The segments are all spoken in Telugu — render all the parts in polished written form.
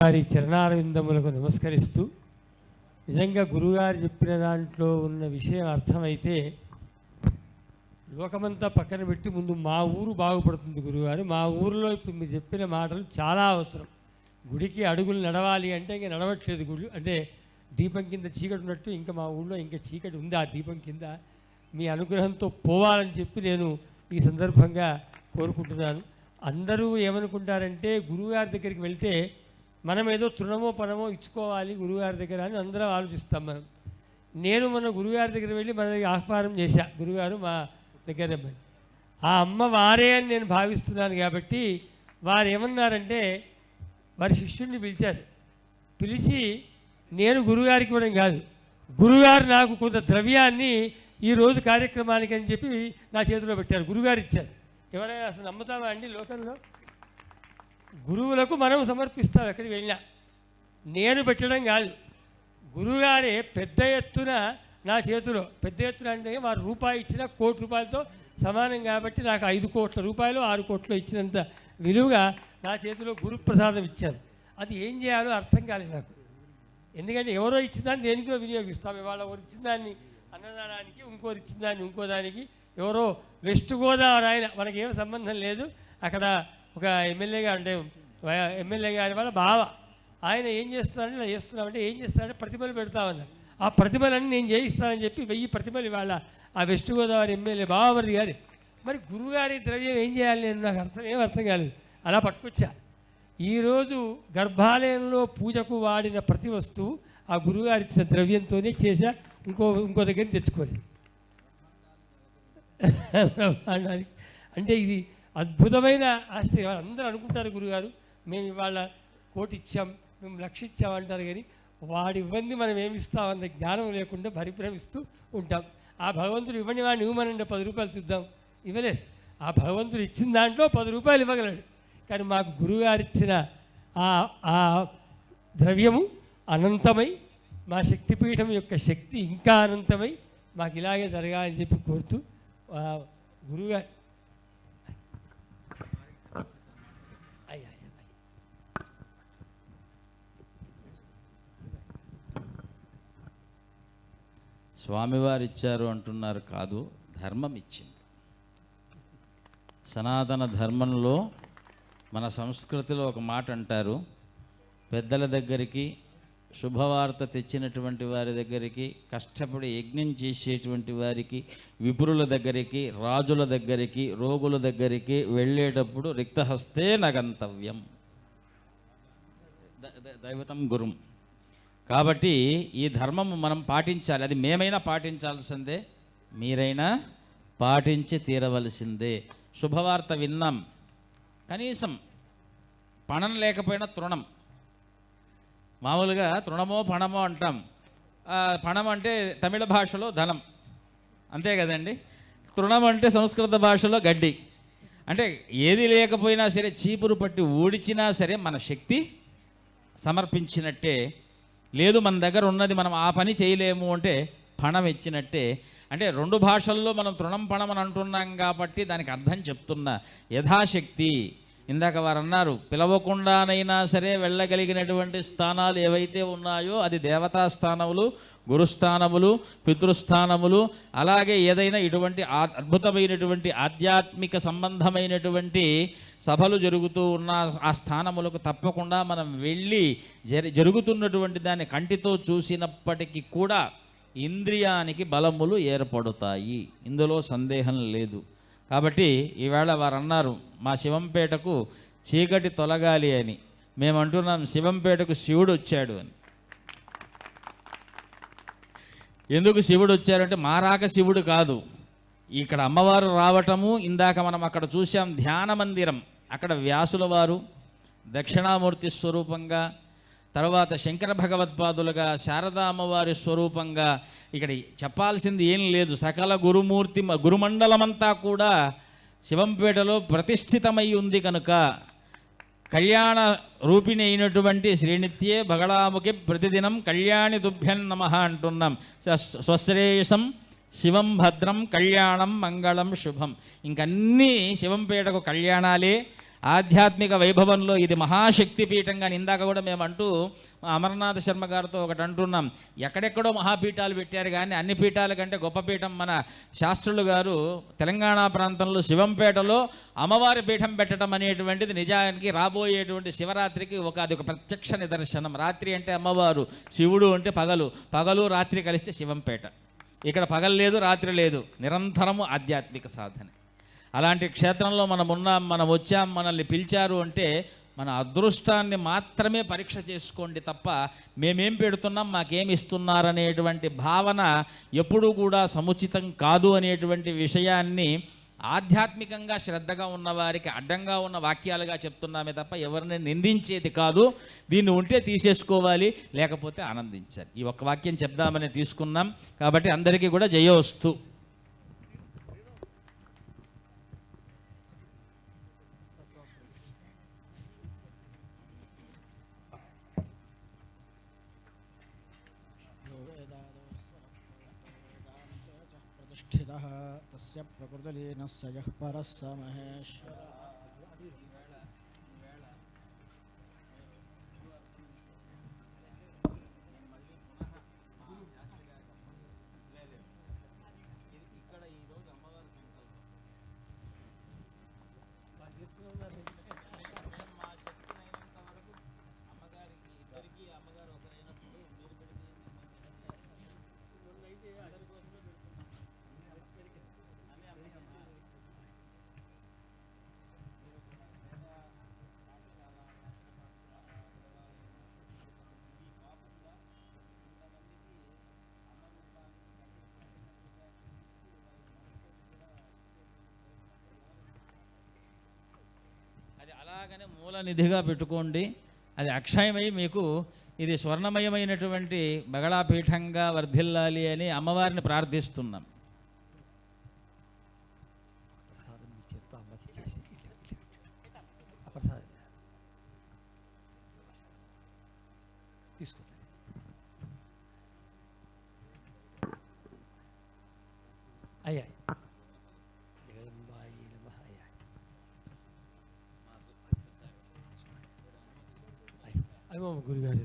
వారి చరణారవిందములకు నమస్కరిస్తూ, నిజంగా గురుగారు చెప్పిన దాంట్లో ఉన్న విషయం అర్థమైతే లోకమంతా పక్కన పెట్టి ముందు మా ఊరు బాగుపడుతుంది. గురుగారు మా ఊరిలో ఇప్పుడు మీరు చెప్పిన మాటలు చాలా అవసరం. గుడికి అడుగులు నడవాలి అంటే ఇంకా నడవట్లేదు. గుడి అంటే దీపం కింద చీకటి ఉన్నట్టు ఇంకా మా ఊళ్ళో ఇంకా చీకటి ఉంది. ఆ దీపం కింద మీ అనుగ్రహంతో పోవాలని చెప్పి నేను ఈ సందర్భంగా కోరుకుంటున్నాను. అందరూ ఏమనుకుంటారంటే గురువుగారి దగ్గరికి వెళ్తే మనం ఏదో తృణమో పనమో ఇచ్చుకోవాలి గురువుగారి దగ్గర అని అందరం ఆలోచిస్తాం మనం. నేను మన గురువుగారి దగ్గర వెళ్ళి మన ఆహ్వానం చేశా, గురువుగారు మా దగ్గర ఆ అమ్మ వారే అని నేను భావిస్తున్నాను. కాబట్టి వారు ఏమన్నారంటే వారి శిష్యుడిని పిలిచారు. పిలిచి నేను గురువుగారికి ఇవ్వడం కాదు, గురువుగారు నాకు కొంత ద్రవ్యాన్ని ఈరోజు కార్యక్రమానికి అని చెప్పి నా చేతిలో పెట్టారు. గురువుగారు ఇచ్చారు. ఎవరైనా అసలు నమ్ముతామా అండి లోకంలో? గురువులకు మనం సమర్పిస్తాం ఎక్కడికి వెళ్ళినా. నేను పెట్టడం కాదు, గురువుగారే పెద్ద ఎత్తున నా చేతిలో, పెద్ద ఎత్తున అంటే వారు రూపాయి ఇచ్చిన కోటి రూపాయలతో సమానం కాబట్టి నాకు 5 కోట్ల రూపాయలు 6 కోట్లు ఇచ్చినంత విలువగా నా చేతిలో గురుప్రసాదం ఇచ్చారు. అది ఏం చేయాలో అర్థం కాలేదు నాకు. ఎందుకంటే ఎవరో ఇచ్చిన దాన్ని దేనికో వినియోగిస్తాం. ఇవాళ ఒకరు ఇచ్చిన దాన్ని అన్నదానానికి, ఇంకోరు ఇచ్చిన దాన్ని ఇంకో దానికి. ఎవరో వెస్ట్ గోదావరి ఆయన, మనకేం సంబంధం లేదు. అక్కడ ఒక ఎమ్మెల్యేగా అంటే ఎమ్మెల్యే గారి వాళ్ళ బావ ఆయన ఏం చేస్తున్నారంటే ఇలా చేస్తున్నామంటే ఏం చేస్తారంటే ప్రతిమలు పెడతామన్నారు. ఆ ప్రతిమలన్నీ నేను చేయిస్తానని చెప్పి 1000 ప్రతిమలు ఇవాళ ఆ వెస్ట్ గోదావరి ఎమ్మెల్యే బావమరిది గారి. మరి గురువుగారి ద్రవ్యం ఏం చేయాలి నేను నాకు అర్థం కాలేదు. అలా పట్టుకొచ్చా. ఈరోజు గర్భాలయంలో పూజకు వాడిన ప్రతి వస్తువు ఆ గురువుగారి ఇచ్చిన ద్రవ్యంతోనే చేశా. ఇంకో దగ్గర తెచ్చుకోలేదు. అంటే ఇది అద్భుతమైన ఆశ్చర్యం. అందరూ అనుకుంటారు గురుగారు మేము ఇవాళ 1 కోటి ఇచ్చాం, మేము 1,00,000 ఇచ్చామంటారు. కానీ వాడి ఇవ్వండి మనం ఏమి ఇస్తామన్న జ్ఞానం లేకుండా పరిభ్రమిస్తూ ఉంటాం. ఆ భగవంతుడు ఇవ్వని వాడిని ఇవ్వమనండి 10 రూపాయలు చూద్దాం, ఇవ్వలేదు. ఆ భగవంతుడు ఇచ్చిన దాంట్లో 10 రూపాయలు ఇవ్వగలడు. కానీ మాకు గురువుగారు ఇచ్చిన ఆ ద్రవ్యము అనంతమై, మా శక్తిపీఠం యొక్క శక్తి ఇంకా అనంతమై మాకు ఇలాగే జరగాలని చెప్పి కోరుతూ గురువుగారు స్వామివారు ఇచ్చారు అంటున్నారు కాదు, ధర్మం ఇచ్చింది. సనాతన ధర్మంలో మన సంస్కృతిలో ఒక మాట అంటారు, పెద్దల దగ్గరికి, శుభవార్త తెచ్చినటువంటి వారి దగ్గరికి, కష్టపడి యజ్ఞం చేసేటువంటి వారికి, విపురుల దగ్గరికి, రాజుల దగ్గరికి, రోగుల దగ్గరికి వెళ్ళేటప్పుడు రిక్తహస్తే నగంతవ్యం, దైవతం గురుం. కాబట్టి ఈ ధర్మము మనం పాటించాలి. అది మేమైనా పాటించాల్సిందే, మీరైనా పాటించి తీరవలసిందే. శుభవార్త విన్నాం, కనీసం పణం లేకపోయినా తృణం. మామూలుగా తృణమో పణమో అంటాం. పణం అంటే తమిళ భాషలో ధనం, అంతే కదండి. తృణం అంటే సంస్కృత భాషలో గడ్డి. అంటే ఏది లేకపోయినా సరే, చీపురు పట్టి ఊడిచినా సరే మన శక్తి సమర్పించినట్టే. లేదు మన దగ్గర ఉన్నది మనం ఆ పని చేయలేము అంటే పణం ఇచ్చినట్టే. అంటే 2 భాషల్లో మనం తృణం పణం అని అంటున్నాం కాబట్టి దానికి అర్థం చెప్తున్నా. యథాశక్తి, ఇందాక వారు అన్నారు, పిలవకుండానైనా సరే వెళ్ళగలిగినటువంటి స్థానాలు ఏవైతే ఉన్నాయో అది దేవతా స్థానములు, గురుస్థానములు, పితృస్థానములు. అలాగే ఏదైనా ఇటువంటి అద్భుతమైనటువంటి ఆధ్యాత్మిక సంబంధమైనటువంటి సభలు జరుగుతూ ఉన్న ఆ స్థానములకు తప్పకుండా మనం వెళ్ళి జరుగుతున్నటువంటి దాన్ని కంటితో చూసినప్పటికీ కూడా ఇంద్రియానికి బలములు ఏర్పడతాయి, ఇందులో సందేహం లేదు. కాబట్టి ఈవేళ వారు అన్నారు మా శివంపేటకు చీకటి తొలగాలి అని. మేము అంటున్నాం శివంపేటకు శివుడు వచ్చాడు అని. ఎందుకు శివుడు వచ్చారంటే మా రాక శివుడు కాదు, ఇక్కడ అమ్మవారు రావటము. ఇందాక మనం అక్కడ చూసాం ధ్యాన మందిరం, అక్కడ వ్యాసుల వారు దక్షిణామూర్తి స్వరూపంగా, తర్వాత శంకర భగవత్పాదులుగా, శారదా అమ్మవారి స్వరూపంగా. ఇక్కడ చెప్పాల్సింది ఏం లేదు, సకల గురుమూర్తి గురుమండలమంతా కూడా శివంపేటలో ప్రతిష్ఠితమై ఉంది. కనుక కళ్యాణ రూపిణి అయినటువంటి శ్రీనిత్యే భగళాముఖి ప్రతిదినం కళ్యాణి తుభ్యం నమః అంటున్నాం. స్వశ్రేయసం శివం భద్రం కళ్యాణం మంగళం శుభం. ఇంకన్నీ శివంపేటకు కళ్యాణాలే. ఆధ్యాత్మిక వైభవంలో ఇది మహాశక్తి పీఠంగా ఇందాక కూడా మేము అంటూ అమర్నాథ్ శర్మ గారితో ఒకటి అంటున్నాం, ఎక్కడెక్కడో మహాపీఠాలు పెట్టారు కానీ అన్ని పీఠాల కంటే గొప్ప పీఠం మన శాస్త్రులు గారు తెలంగాణ ప్రాంతంలో శివంపేటలో అమ్మవారి పీఠం పెట్టడం అనేటువంటిది నిజానికి రాబోయేటువంటి శివరాత్రికి అదొక ప్రత్యక్ష నిదర్శనం. రాత్రి అంటే అమ్మవారు, శివుడు అంటే పగలు, పగలు రాత్రి కలిస్తే శివంపేట. ఇక్కడ పగలు లేదు, రాత్రి లేదు, నిరంతరము ఆధ్యాత్మిక సాధన. అలాంటి క్షేత్రంలో మనం ఉన్నాం, మనం వచ్చాం, మనల్ని పిలిచారు అంటే మన అదృష్టాన్ని మాత్రమే పరీక్ష చేసుకోండి తప్ప మేమేం పెడుతున్నాం, మాకేమి ఇస్తున్నారనేటువంటి భావన ఎప్పుడూ కూడా సముచితం కాదు అనేటువంటి విషయాన్ని ఆధ్యాత్మికంగా శ్రద్ధగా ఉన్నవారికి అడ్డంగా ఉన్న వాక్యాలుగా చెప్తున్నామే తప్ప ఎవరిని నిందించేది కాదు. దీన్ని ఉంటే తీసేసుకోవాలి, లేకపోతే ఆనందించాలి. ఈ ఒక్క వాక్యం చెప్దామని తీసుకున్నాం కాబట్టి అందరికీ కూడా జయోస్తు. प्रतिष्ठितः तस्य प्रकृतिलीनस्य यः परः स महेश्वरः. అలాగనే మూల నిధిగా పెట్టుకోండి. అది అక్షయమై మీకు ఇది స్వర్ణమయమైనటువంటి బగళాపీఠంగా వర్ధిల్లాలి అని అమ్మవారిని ప్రార్థిస్తున్నాం. తీసుకో. అయ్యా అయ్యో గురుగారు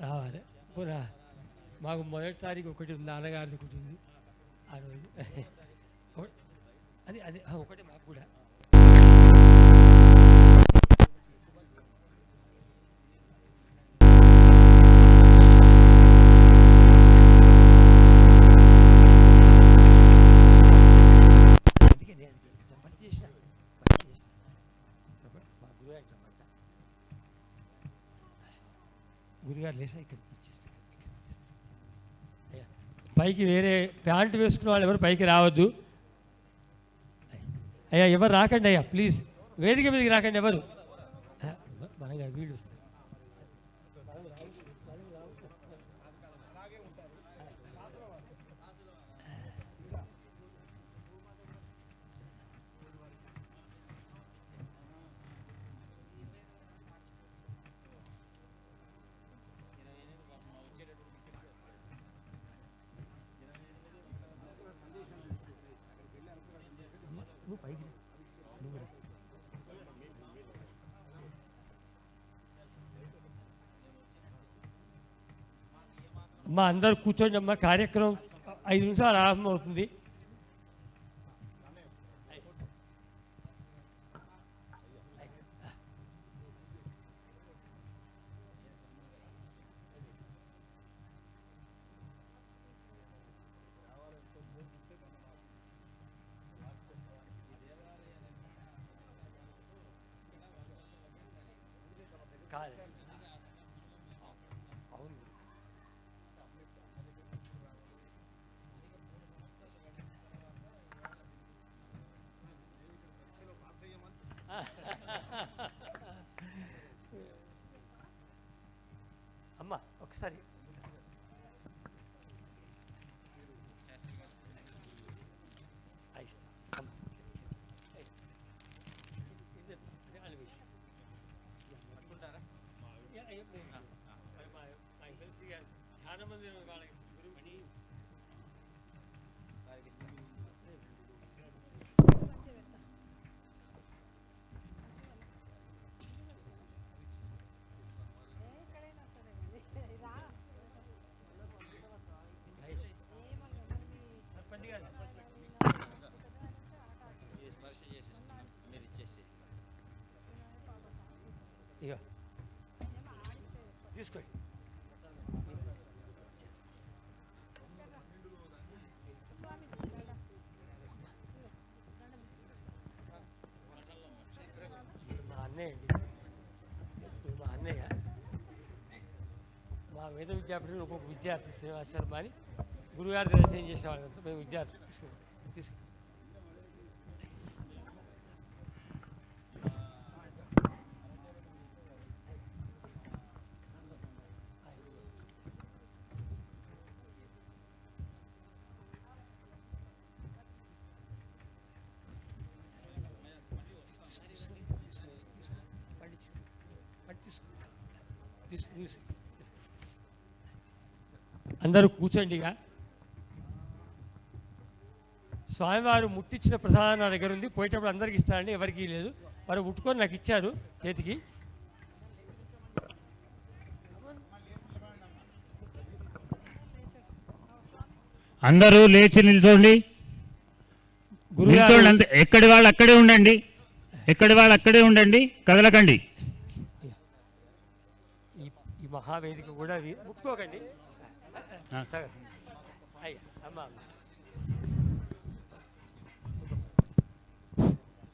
రావాలి. పోరా, మాకు మొదటి తారీఖు ఒకటి ఉంది, నాన్నగారిది ఒకటి ఉంది ఆ రోజు. అది అది ఒకటి మాకు కూడా. గురుగారు లేసా ఇక్కడ అయ్యా, పైకి వేరే ప్యాంటు వేసుకున్న వాళ్ళు ఎవరు పైకి రావద్దు అయ్యా. ఎవరు రాకండి అయ్యా, ప్లీజ్ వేదిక మీదకి రాకండి ఎవరు. మనగా వీళ్ళు వస్తారు. అమ్మా అందరు కూర్చోండి అమ్మా, కార్యక్రమం 5 నిమిషాలు ఆరంభమవుతుంది. అవును అమ్మా ఒకసారి చాలా మంది వాళ్ళకి గురువుని తీసుకోండి. మా అన్నయ్య మా అన్నయ్య మా వేద విద్యాపీఠంలో ఒక్కొక్క విద్యార్థి శ్రీనివాస శర్మ అని గురుగారి రచన చేసిన వాళ్ళంతా మేము విద్యార్థి తీసుకోండి. అందరూ కూర్చోండి. ఇక స్వామివారు ముట్టించిన ప్రసాదం నా దగ్గర ఉంది, పోయేటప్పుడు అందరికి ఇస్తానండి, ఎవరికి లేదు. వారు ముట్టుకొని నాకు ఇచ్చారు చేతికి. అందరూ లేచి నిల్చోండి. నిల్చోండి అంతే. ఎక్కడి వాళ్ళు అక్కడే ఉండండి. ఎక్కడి వాళ్ళు అక్కడే ఉండండి, కదలకండి. ఈ మహావేదిక కూడా ముట్టుకోకండి. అమ్మా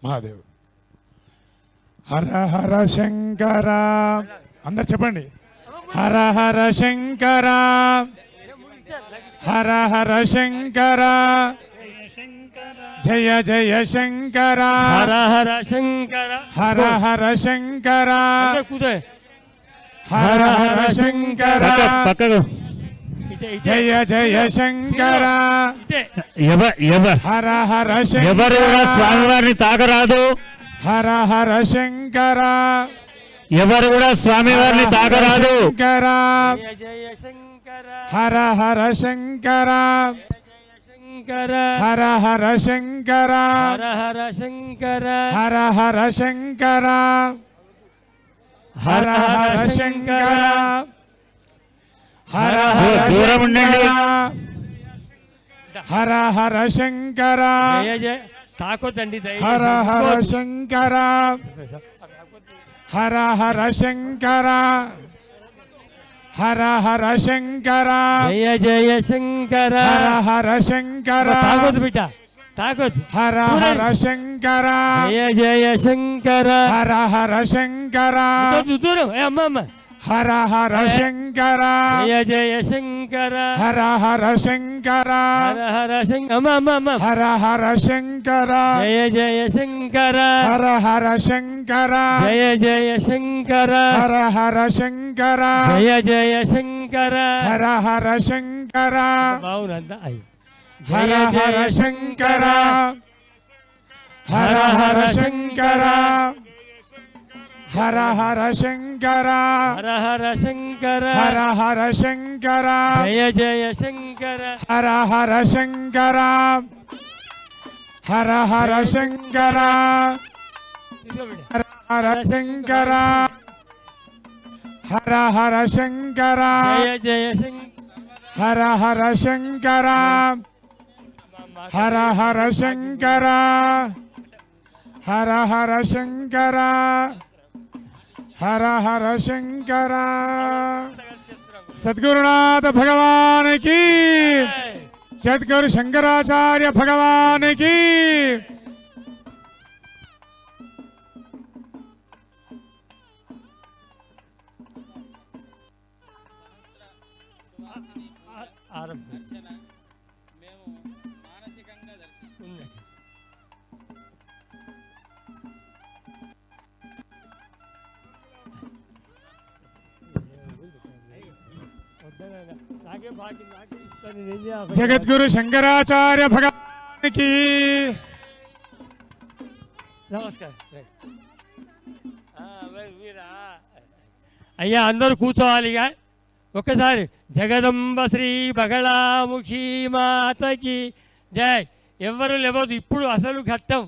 మహాదేవ్. హర హర శంకర. అందరు చెప్పండి. హర హర శంకర, హర హర శంకర, జయ జయ శంకర, హర హర శంకర, హర హర శంకర, కూర్చో. హర హర శంకర, పక్కకు. జయ జయ శంకర, హర హర ఎవరు కూడా స్వామివారిని తాకరాదు. హర హర శంకర, ఎవరు కూడా స్వామివారిని తాకరాదు. జయ జయ శంకర, హర హర శంకర, శంకర, హర హర శంకర, హర హర శంకర, హర హర శంకర, హర హర శంకర, హర హర దూరం ఉండండి. హర హర శంకర, జయ జయ తాకొద్దండి. హర హర శంకర, హర హర శంకర, హర హర శంకర, జయ జయ శంకర, హర హర శంకర, తాకొద్దు బిడ్డ, తాకొద్దు. హర హర శంకర, జయ జయ శంకర, హర హర శంకర, దూరం. అమ్మ అమ్మ. హర హర శంకర, జయ జయ శంకర, హర హర శంకర, హర హర శంకర. అమ్మ అమ్మ అమ్మ. హర హర శంకర, జయ జయ శంకర, హర హర శంకర, జయ జయ శంకర, హర హర శంకర, జయ జయ శంకర, హర హర శంకర, బాగుందంతా. హర హర శంకర, హర హర శంకర, హర హర శంకర, హర హర శంకర, హర హర శంకర, జయ జయ శంకర, హర హర శంకర, హర హర శంకర, హర హర శంకర, హర హర శంకర, జయ జయ శంకర, హర హర శంకర, హర హర శంకర, హర హర శంకర, హర హర శంకర. సద్గురునాథ భగవానికి, జద్గురు శంకరాచార్య భగవానికి. ఆరంభం. మేము మానసికంగా దర్శిస్తున్నాం. నాకే భాగ్యం, నాకే ఇస్తాను. నేను చేయాలి. జగద్గురు శంకరాచార్య భగవానికి. నమస్కారం. మీరా అయ్యా, అందరూ కూర్చోవాలిగా ఒక్కసారి. జగదంబ శ్రీ బగళాముఖి మాతకి జై. ఎవ్వరు లేవద్దు. ఇప్పుడు అసలు ఘట్టం.